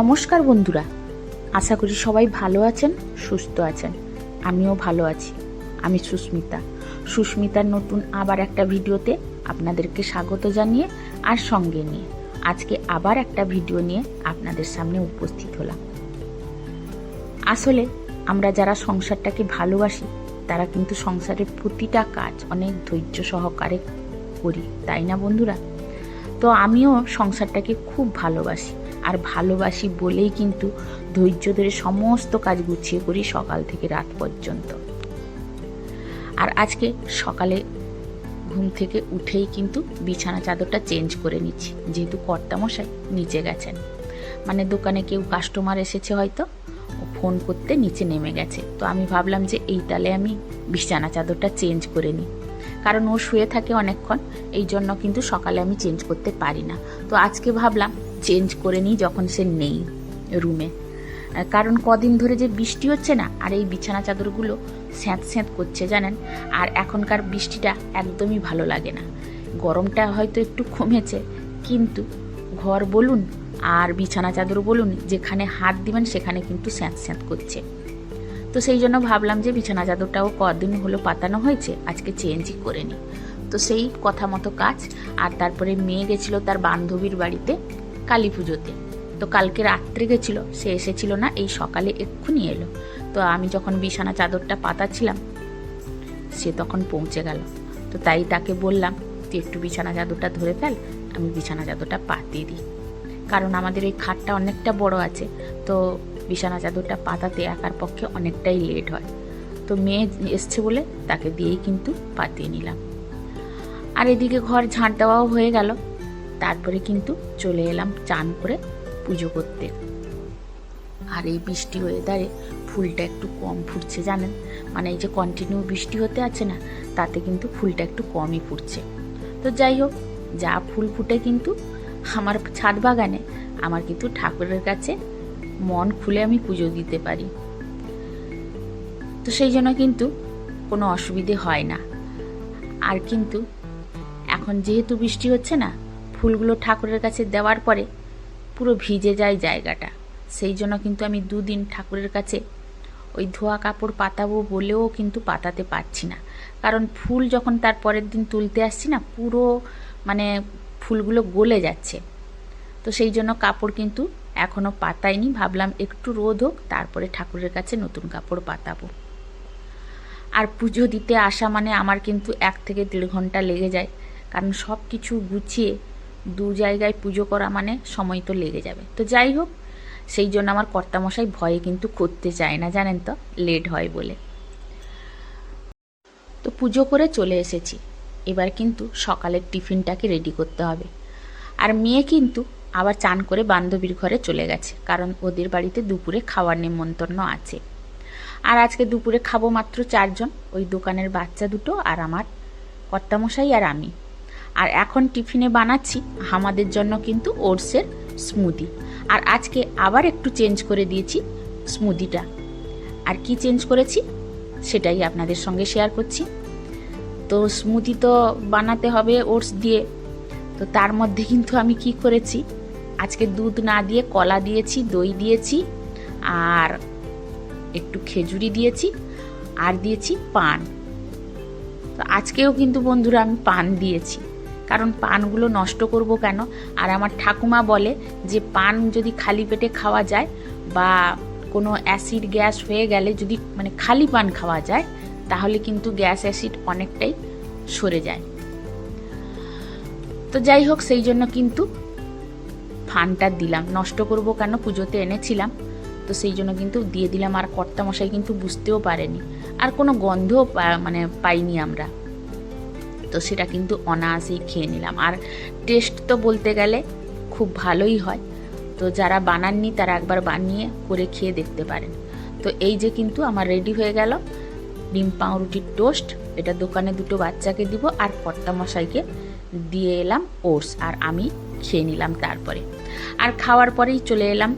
নমস্কার বন্ধুরা, আশা করি সবাই ভালো আছেন, সুস্থ আছেন। আমিও ভালো আছি। আমি সুস্মিতার নতুন আবার একটা ভিডিওতে আপনাদেরকে স্বাগত জানিয়ে আর সঙ্গে নিয়ে আজকে আবার একটা ভিডিও নিয়ে আপনাদের সামনে উপস্থিত হলাম। আসলে আমরা যারা সংসারটাকে ভালোবাসি তারা কিন্তু সংসারের প্রতিটা কাজ অনেক ধৈর্য সহকারে করি, তাই না বন্ধুরা? তো আমিও সংসারটাকে খুব ভালোবাসি, আর ভালোবাসি বলেই কিন্তু ধৈর্য ধরে সমস্ত কাজ গুছিয়ে করি সকাল থেকে রাত পর্যন্ত। আর আজকে সকালে ঘুম থেকে উঠেই কিন্তু বিছানা চাদরটা চেঞ্জ করে নিচ্ছি, যেহেতু কর্তামশাই নিচে গেছেন, মানে দোকানে কেউ কাস্টমার এসেছে হয়তো, ও ফোন করতে নিচে নেমে গেছে। তো আমি ভাবলাম যে এই তালে আমি বিছানা চাদরটা চেঞ্জ করে নিই, কারণ ও শুয়ে থাকে অনেকক্ষণ, এই জন্য কিন্তু সকালে আমি চেঞ্জ করতে পারি না। তো আজকে ভাবলাম চেঞ্জ করে নিই যখন সে নেই রুমে, কারণ কদিন ধরে যে বৃষ্টি হচ্ছে না, আর এই বিছানা চাদরগুলো স্যাঁত স্যাঁত করছে জানেন। আর এখনকার বৃষ্টিটা একদমই ভালো লাগে না। গরমটা হয়তো একটু কমেছে, কিন্তু ঘর বলুন আর বিছানা চাদর বলুন, যেখানে হাত দিবেন সেখানে কিন্তু স্যাঁত স্যাঁত করছে। তো সেই জন্য ভাবলাম যে বিছানা চাদরটাও কদিন হলো পাতানো হয়েছে, আজকে চেঞ্জই করে নিই। তো সেই কথা মতো কাজ। আর তারপরে মেয়ে গেছিলো তার বান্ধবীর বাড়িতে কালী পুজোতে। তো কালকে রাত্রে গেছিলো, সে এসেছিল না, এই সকালে এক্ষুনি এলো। তো আমি যখন বিছানা চাদরটা পাতাচ্ছিলাম সে তখন পৌঁছে গেল। তো তাই তাকে বললাম তুই একটু বিছানা চাদরটা ধরে ফেল, আমি বিছানা চাদরটা পাতিয়ে দিই, কারণ আমাদের এই খাটটা অনেকটা বড় আছে, তো বিছানা চাদরটা পাতাতে একার পক্ষে অনেকটাই লেট হয়। তো মেয়ে এসছে বলে তাকে দিয়েই কিন্তু পাতিয়ে নিলাম। আর এদিকে ঘর ঝাঁট দেওয়াও হয়ে গেল। তারপরে কিন্তু চলে এলাম চান করে পুজো করতে। আর এই বৃষ্টি ওয়েদারে ফুলটা একটু কম ফুটছে জানেন, মানে এই যে কন্টিনিউ বৃষ্টি হতে আছে না, তাতে কিন্তু ফুলটা একটু কমই ফুটছে। তো যাই হোক, যা ফুল ফুটে কিন্তু আমার ছাদ বাগানে, আমার কিন্তু ঠাকুরের কাছে মন খুলে আমি পুজো দিতে পারি। তো সেই জন্য কিন্তু কোনো অসুবিধে হয় না। আর কিন্তু এখন যেহেতু বৃষ্টি হচ্ছে না, ফুলগুলো ঠাকুরের কাছে দেওয়ার পরে পুরো ভিজে যায় জায়গাটা। সেই জন্য কিন্তু আমি দুদিন ঠাকুরের কাছে ওই ধোয়া কাপড় পাতাবো বলেও কিন্তু পাতাতে পারছি না, কারণ ফুল যখন তার পরের দিন তুলতে আসছি না, পুরো মানে ফুলগুলো গলে যাচ্ছে। তো সেই জন্য কাপড় কিন্তু এখনও পাতাইনি, ভাবলাম একটু রোদ হোক তারপরে ঠাকুরের কাছে নতুন কাপড় পাতাবো। আর পুজো দিতে আসা মানে আমার কিন্তু 1 থেকে 1.5 ঘন্টা লেগে যায়, কারণ সব কিছু গুছিয়ে দু জায়গায় পুজো করা মানে সময় তো লেগে যাবে। তো যাই হোক, সেই জন্য আমার কর্তামশাই ভয়ে কিন্তু করতে চায় না জানেন তো, লেট হয় বলে। তো পুজো করে চলে এসেছি, এবার কিন্তু সকালের টিফিনটাকে রেডি করতে হবে। আর মেয়ে কিন্তু আবার চান করে বান্ধবীর ঘরে চলে গেছে, কারণ ওদের বাড়িতে দুপুরে খাওয়ার নিমন্ত্রণ আছে। আর আজকে দুপুরে খাবো মাত্র 4 জন, ওই দোকানের বাচ্চা দুটো আর আমার কর্তামশাই আর আমি। আর এখন টিফিনে বানাচ্ছি আমাদের জন্য কিন্তু ওটসের স্মুদি। আর আজকে আবার একটু চেঞ্জ করে দিয়েছি স্মুদিটা। আর কি চেঞ্জ করেছি সেটাই আপনাদের সঙ্গে শেয়ার করছি। তো স্মুদি তো বানাতে হবে ওটস দিয়ে, তো তার মধ্যে কিন্তু আমি কি করেছি, আজকে দুধ না দিয়ে কলা দিয়েছি, দই দিয়েছি, আর একটু খেজুরি দিয়েছি, আর দিয়েছি পান। তো আজকেও কিন্তু বন্ধুরা আমি পান দিয়েছি, কারণ পানগুলো নষ্ট করব কেন। আর আমার ঠাকুমা বলে যে পান যদি খালি পেটে খাওয়া যায়, বা কোনো অ্যাসিড গ্যাস হয়ে গেলে যদি মানে খালি পান খাওয়া যায়, তাহলে কিন্তু গ্যাস অ্যাসিড অনেকটাই সরে যায়। তো যাই হোক, সেই জন্য কিন্তু পানটা দিলাম, নষ্ট করব কেন, পুজোতে এনেছিলাম, তো সেই জন্য কিন্তু দিয়ে দিলাম। আর কর্তামশাই কিন্তু বুঝতেও পারেনি, আর কোনো গন্ধও মানে পাইনি আমরা, তো সেটা কিন্তু অনায়াসেই খেয়ে নিলাম। আর টেস্ট তো বলতে গেলে খুব ভালোই হয়, তো যারা বানাননি তারা একবার বানিয়ে করে খেয়ে দেখতে পারেন। তো এই যে কিন্তু আমার রেডি হয়ে গেল ডিম পাউরুটির টোস্ট, এটা দোকানে দুটো বাচ্চাকে দিব, আর কর্তামশাইকে দিয়ে এলাম ওটস, আর আমি খেয়ে নিলাম তারপরে। আর খাওয়ার পরেই চলে এলাম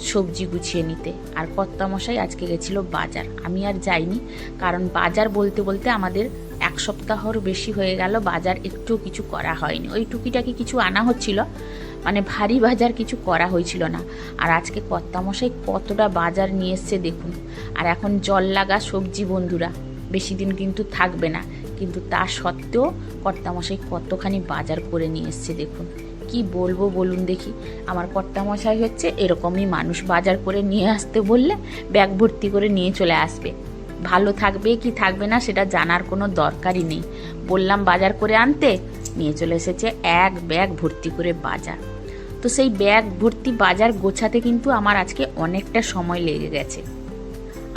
সবজি গুছিয়ে নিতে। আর কর্তামশাই আজকে গেছিল বাজার, আমি আর যাইনি, কারণ বাজার বলতে বলতে আমাদের 1 সপ্তাহর বেশি হয়ে গেল বাজার একটু কিছু করা হয়নি। ওই টুকিটাকি কিছু আনা হচ্ছিল, মানে ভারী বাজার কিছু করা হয়েছিল না। আর আজকে কর্তামশাই কতটা বাজার নিয়ে এসছে দেখুন। আর এখন জল লাগা সবজি বন্ধুরা, বেশি দিন কিন্তু থাকবে না, কিন্তু তা সত্ত্বেও কর্তামশাই কতখানি বাজার করে নিয়ে এসছে দেখুন। কি বলবো বলুন দেখি, আমার কর্তামশাই হচ্ছে এরকমই মানুষ, বাজার করে নিয়ে আসতে বললে ব্যাগ ভর্তি করে নিয়ে চলে আসবে। ভালো থাকবে কি থাকবে না সেটা জানার কোনো দরকারই নেই, বললাম বাজার করে আনতে, নিয়ে চলে এসেছে এক ব্যাগ ভর্তি করে বাজার। তো সেই ব্যাগ ভর্তি বাজার গোছাতে কিন্তু আমার আজকে অনেকটা সময় লেগে গেছে।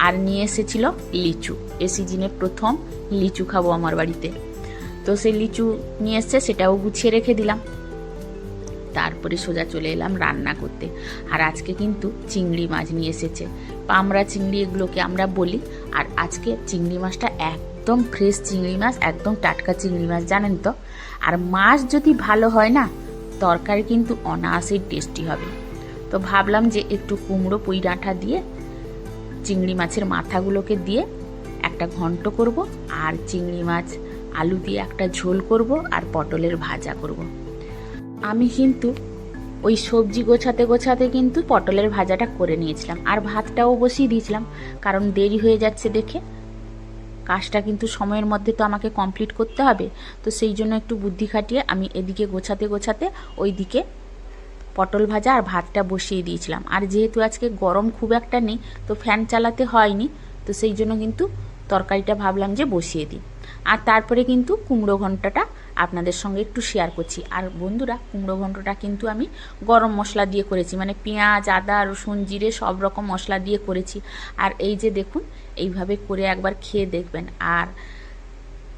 আর নিয়ে এসেছিল লিচু, এ সিজনে প্রথম লিচু খাবো আমার বাড়িতে। তো সেই লিচু নিয়ে এসছে, সেটাও গুছিয়ে রেখে দিলাম। তারপরে সোজা চলে এলাম রান্না করতে। আর আজকে কিন্তু চিংড়ি মাছ নিয়ে এসেছে, পামরা চিংড়ি এগুলোকে আমরা বলি। আর আজকে চিংড়ি মাছটা একদম ফ্রেশ চিংড়ি মাছ, একদম টাটকা চিংড়ি মাছ, জানেন তো। আর মাছ যদি ভালো হয় না, তরকারি কিন্তু অনায়াসেই টেস্টি হবে। তো ভাবলাম যে একটু কুমড়ো পুঁই ডাঁটা দিয়ে চিংড়ি মাছের মাথাগুলোকে দিয়ে একটা ঘন্ট করব, আর চিংড়ি মাছ আলু দিয়ে একটা ঝোল করব, আর পটলের ভাজা করব। আমি কিন্তু ওই সবজি গোছাতে গোছাতে কিন্তু পটলের ভাজাটা করে নিয়েছিলাম, আর ভাতটাও বসিয়ে দিয়েছিলাম, কারণ দেরি হয়ে যাচ্ছে দেখে। কাজটা কিন্তু সময়ের মধ্যে তো আমাকে কমপ্লিট করতে হবে, তো সেই জন্য একটু বুদ্ধি খাটিয়ে আমি এদিকে গোছাতে গোছাতে ওইদিকে পটল ভাজা আর ভাতটা বসিয়ে দিয়েছিলাম। আর যেহেতু আজকে গরম খুব একটা নেই, তো ফ্যান চালাতে হয়নি, তো সেই জন্য কিন্তু তরকারিটা ভাবলাম যে বসিয়ে দিই। আর তারপরে কিন্তু কুমড়ো ঘন্টটা আপনাদের সঙ্গে একটু শেয়ার করছি। আর বন্ধুরা, কুমড়ো ঘন্টটা কিন্তু আমি গরম মশলা দিয়ে করেছি, মানে পেঁয়াজ, আদা, রসুন, জিরে সব রকম মশলা দিয়ে করেছি। আর এই যে দেখুন, এইভাবে করে একবার খেয়ে দেখবেন। আর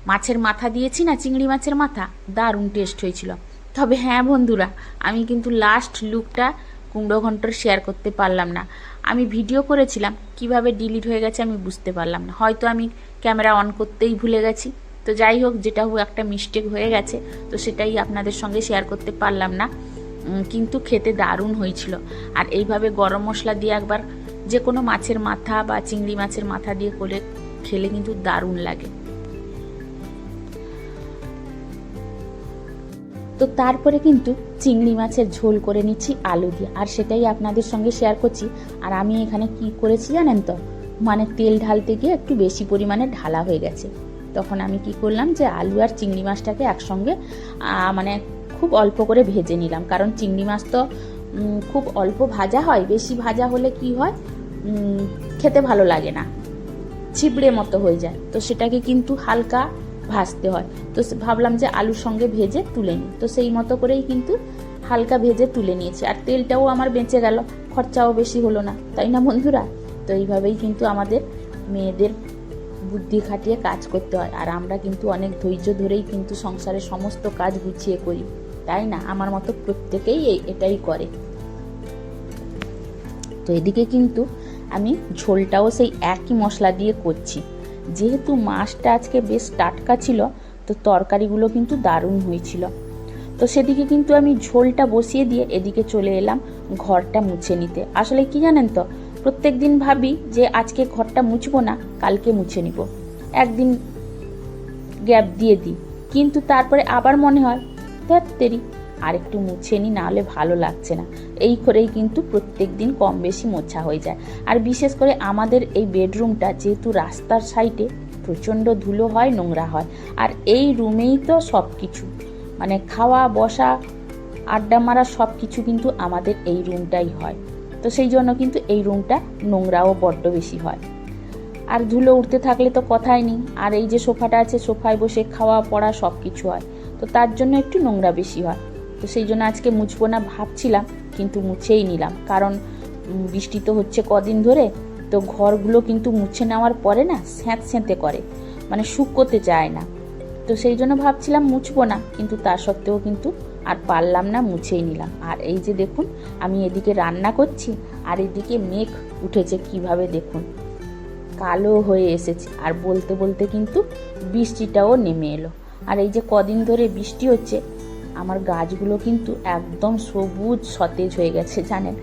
মাছের মাথা দিয়েছি না, চিংড়ি মাছের মাথা, দারুণ টেস্ট হয়েছিল। তবে হ্যাঁ বন্ধুরা, আমি কিন্তু লাস্ট লুকটা কুমড়ো ঘন্টর শেয়ার করতে পারলাম না। আমি ভিডিও করেছিলাম, কিভাবে ডিলিট হয়ে গেছে আমি বুঝতে পারলাম না, হয়তো আমি ক্যামেরা অন করতেই ভুলে গেছি। তো যাই হোক, যেটা হোক একটা মিস্টেক হয়ে গেছে, তো সেটাই আপনাদের সঙ্গে শেয়ার করতে পারলাম না। কিন্তু খেতে দারুণ হয়েছিল। আর এইভাবে গরম মশলা দিয়ে একবার যে কোনো মাছের মাথা বা চিংড়ি মাছের মাথা দিয়ে করে খেলে কিন্তু দারুণ লাগে। তো তারপরে কিন্তু চিংড়ি মাছের ঝোল করে নিচ্ছি আলু দিয়ে, আর সেটাই আপনাদের সঙ্গে শেয়ার করছি। আর আমি এখানে কি করেছি জানেন তো, মানে তেল ঢালতে গিয়ে একটু বেশি পরিমাণে ঢালা হয়ে গেছে। তখন আমি কি করলাম যে আলু আর চিংড়ি মাছটাকে একসঙ্গে মানে খুব অল্প করে ভেজে নিলাম, কারণ চিংড়ি মাছ তো খুব অল্প ভাজা হয়, বেশি ভাজা হলে কি হয়, খেতে ভালো লাগে না, ছিবড়ে মতো হয়ে যায়। তো সেটাকে কিন্তু হালকা ভাজতে হয়। তো ভাবলাম যে আলুর সঙ্গে ভেজে তুলে নিই, তো সেই মতো করেই কিন্তু হালকা ভেজে তুলে নিয়েছি। আর তেলটাও আমার বেঁচে গেল, খরচাও বেশি হলো না, তাই না বন্ধুরা। তো এইভাবেই কিন্তু আমাদের মেয়েদের বুদ্ধি খাটিয়ে কাজ করতে হয়। আর আমরা কিন্তু অনেক ধৈর্য ধরেই কিন্তু সংসারের সমস্ত কাজ গুছিয়ে করি, তাই না। আমার মতো প্রত্যেকেই এটাই করে। তো এদিকে কিন্তু আমি ঝোলটাও সেই একই মশলা দিয়ে করছি। যেহেতু মাছটা আজকে বেশ টাটকা ছিল, তো তরকারিগুলো কিন্তু দারুণ হয়েছিল। তো সেদিকে কিন্তু আমি ঝোলটা বসিয়ে দিয়ে এদিকে চলে এলাম ঘরটা মুছে নিতে। আসলে কি জানেন তো, প্রত্যেক দিন ভাবি যে আজকে ঘরটা মুছবো না, কালকে মুছে নিব, একদিন গ্যাপ দিয়ে দিই, কিন্তু তারপরে আবার মনে হয় ধ্যাত্তেরি আর একটু মুছে নিই, নাহলে ভালো লাগছে না। এই করেই কিন্তু প্রত্যেক দিন কম বেশি মোছা হয়ে যায়। আর বিশেষ করে আমাদের এই বেডরুমটা যেহেতু রাস্তার সাইডে, প্রচণ্ড ধুলো হয়, নোংরা হয়। আর এই রুমেই তো সব কিছু, মানে খাওয়া, বসা, আড্ডা মারা সব কিছু কিন্তু আমাদের এই রুমটাই হয়। তো সেই জন্য কিন্তু এই রুমটা নোংরাও বড্ড বেশি হয়। আর ধুলো উঠতে থাকলে তো কথাই নেই। আর এই যে সোফাটা আছে, সোফায় বসে খাওয়া পড়া সব কিছু হয়, তো তার জন্য একটু নোংরা বেশি হয়। তো সেই জন্য আজকে মুছবো না ভাবছিলাম, কিন্তু মুছেই নিলাম, কারণ বৃষ্টি তো হচ্ছে কদিন ধরে। তো ঘরগুলো কিন্তু মুছে নেওয়ার পরে না স্যাঁতে করে, মানে শুকোতে চায় না। তো সেই জন্য ভাবছিলাম মুছবো না, কিন্তু তা সত্ত্বেও কিন্তু আর পারলাম না, মুছেই নিলাম। আর এই যে দেখুন, আমি এদিকে রান্না করছি, আর এদিকে মেঘ উঠেছে কিভাবে দেখুন, কালো হয়ে এসেছে। আর বলতে বলতে কিন্তু বৃষ্টিটাও নেমে এলো। আর এই যে কদিন ধরে বৃষ্টি হচ্ছে, আমার গাছগুলো কিন্তু একদম সবুজ সতেজ হয়ে গেছে, জানেন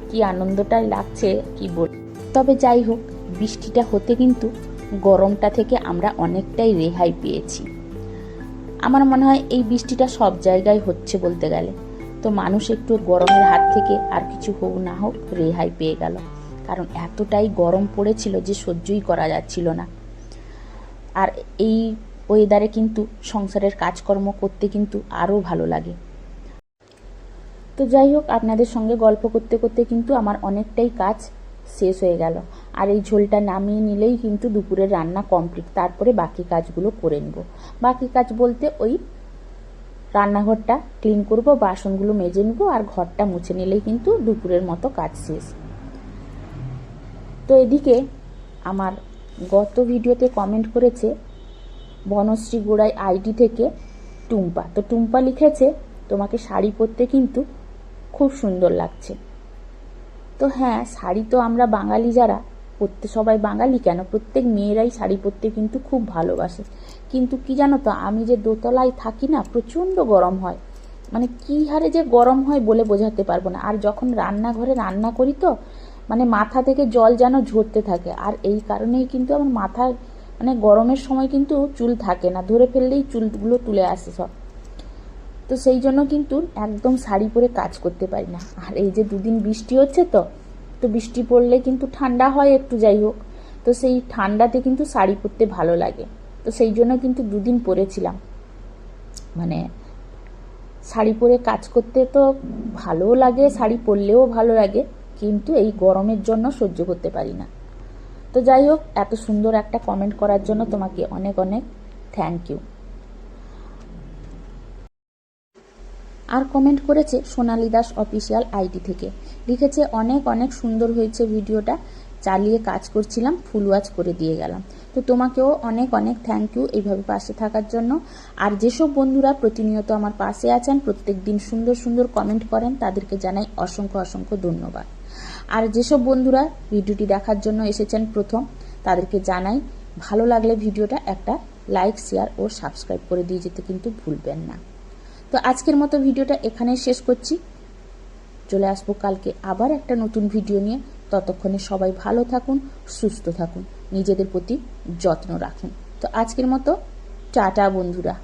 কি আনন্দটাই লাগছে কি বল। তবে যাই হোক, বৃষ্টিটা হতে কিন্তু গরমটা থেকে আমরা অনেকটাই রেহাই পেয়েছি। আমার মনে হয় এই বৃষ্টিটা সব জায়গায় হচ্ছে বলতে গেলে। তো মানুষ একটু গরমের হাত থেকে আর কিছু হোক না হোক রেহাই পেয়ে গেল, কারণ এতটাই গরম পড়েছিল যে সহ্যই করা যাচ্ছিল না। আর এই ওয়েদারে কিন্তু সংসারের কাজকর্ম করতে কিন্তু আরও ভালো লাগে। তো যাই হোক, আপনাদের সঙ্গে গল্প করতে করতে কিন্তু আমার অনেকটাই কাজ শেষ হয়ে গেল। আর এই ঝোলটা নামিয়ে নিলেই কিন্তু দুপুরের রান্না কমপ্লিট। তারপরে বাকি কাজগুলো করে নেব। বাকি কাজ বলতে ওই রান্নাঘরটা ক্লিন করব, বাসনগুলো মেজে নেব, আর ঘরটা মুছে নিলেই কিন্তু দুপুরের মতো কাজ শেষ। তো এদিকে আমার গত ভিডিওতে কমেন্ট করেছে বনশ্রী গোড়াই আইডি থেকে টুম্পা। তো টুম্পা লিখেছে, তোমাকে শাড়ি পরতে কিন্তু খুব সুন্দর লাগছে। তো হ্যাঁ, শাড়ি তো আমরা বাঙালি যারা পরতে, সবাই বাঙালি কেন, প্রত্যেক মেয়েরাই শাড়ি পরতে কিন্তু খুব ভালোবাসে। কিন্তু কি জানো তো, আমি যে দোতলায় থাকি না, প্রচণ্ড গরম হয়, মানে কী হারে যে গরম হয় বলে বোঝাতে পারবো না। আর যখন রান্নাঘরে রান্না করি তো মানে মাথা থেকে জল যেন ঝরতে থাকে। আর এই কারণেই কিন্তু আমার মাথার মানে গরমের সময় কিন্তু চুল থাকে না, ধরে ফেললেই চুলগুলো তুলে আসে সব। তো সেই জন্য কিন্তু একদম শাড়ি পরে কাজ করতে পারি না। আর এই যে দুদিন বৃষ্টি হচ্ছে, তো বৃষ্টি পড়লে কিন্তু ঠান্ডা হয় একটু, যাই হোক, তো সেই ঠান্ডাতে কিন্তু শাড়ি পরতে ভালো লাগে। তো সেই জন্য কিন্তু দুদিন পরেছিলাম। মানে শাড়ি পরে কাজ করতে তো ভালোও লাগে, শাড়ি পরলেও ভালো লাগে, কিন্তু এই গরমের জন্য সহ্য করতে পারি না। তো যাই হোক, এত সুন্দর একটা কমেন্ট করার জন্য তোমাকে অনেক অনেক থ্যাংক ইউ। আর কমেন্ট করেছে সোনালী দাস অফিসিয়াল আইডি থেকে, লিখেছে অনেক অনেক সুন্দর হয়েছে ভিডিওটা, চালিয়ে কাজ করছিলাম, ফুল ওয়াচ করে দিয়ে গেলাম। তো তোমাকেও অনেক অনেক থ্যাংক ইউ এইভাবে পাশে থাকার জন্য। আর যেসব বন্ধুরা প্রতিনিয়ত আমার পাশে আছেন, প্রত্যেক দিন সুন্দর সুন্দর কমেন্ট করেন, তাদেরকে জানাই অসংখ্য অসংখ্য ধন্যবাদ। আর যেসব বন্ধুরা ভিডিওটি দেখার জন্য এসেছেন প্রথম, তাদেরকে জানাই ভালো লাগলে ভিডিওটা একটা লাইক, শেয়ার ও সাবস্ক্রাইব করে দিয়ে যেতে কিন্তু ভুলবেন না। তো আজকের মতো ভিডিওটা এখানেই শেষ করছি। চলে আসবো কালকে আবার একটা নতুন ভিডিও নিয়ে। ততক্ষণে সবাই ভালো থাকুন, সুস্থ থাকুন, নিজেদের প্রতি যত্ন রাখুন। তো আজকের মতো টাটা বন্ধুরা।